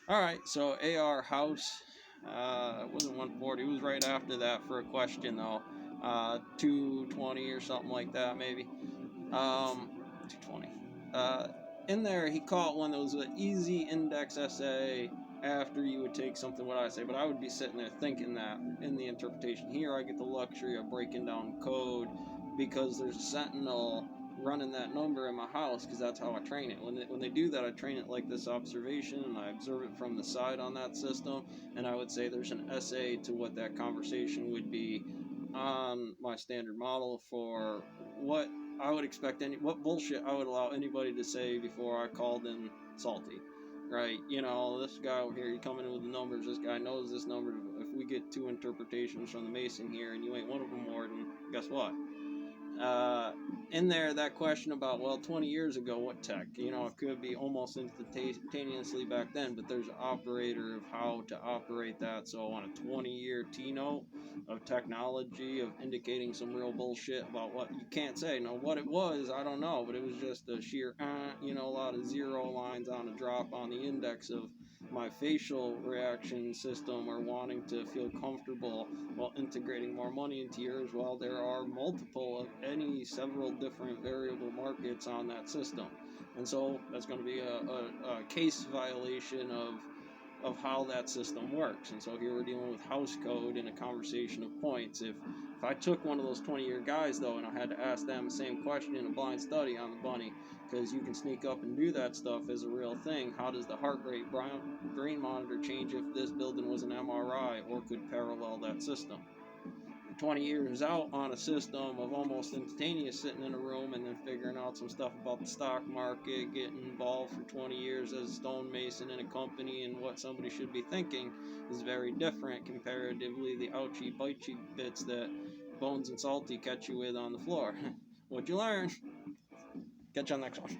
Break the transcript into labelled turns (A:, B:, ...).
A: All right, so AR House, it wasn't 140. It was right after that for a question though, 220 or something like that maybe. 220. In there, he caught one that was an easy index essay after you would take something what I say, but I would be sitting there thinking that in the interpretation. Here, I get the luxury of breaking down code because there's a sentinel running that number in my house because that's how I train it. When they do that, I train it like this observation and I observe it from the side on that system. And I would say there's an essay to what that conversation would be on my standard model for what I would expect what bullshit I would allow anybody to say before I called in salty. Right, this guy over here, you coming in with the numbers. This guy knows this number. If we get two interpretations from the Mason here, and you ain't one of them, Warden, guess what? uh, in there, that question about, well, 20 years ago, what tech? It could be almost instantaneously back then, but there's an operator of how to operate that. So on a 20-year T-note of technology, of indicating some real bullshit about what you can't say. Now, what it was, I don't know, but it was just a sheer, a lot of zero lines on a drop on the index of my facial reaction system or wanting to feel comfortable while integrating more money into yours. Well, there are multiple of any several different variable markets on that system. And so that's going to be a case violation of how that system works. And so here we're dealing with house code in a conversation of points. If I took one of those 20-year guys though, and I had to ask them the same question in a blind study on the bunny, because you can sneak up and do that stuff as a real thing. How does the heart rate brain monitor change if this building was an MRI or could parallel that system? 20 years out on a system of almost instantaneous sitting in a room and then figuring out some stuff about the stock market, getting involved for 20 years as a stonemason in a company and what somebody should be thinking is very different comparatively the ouchy bitey bits that Bones and Salty catch you with on the floor. What'd you learn? Catch you on the next one.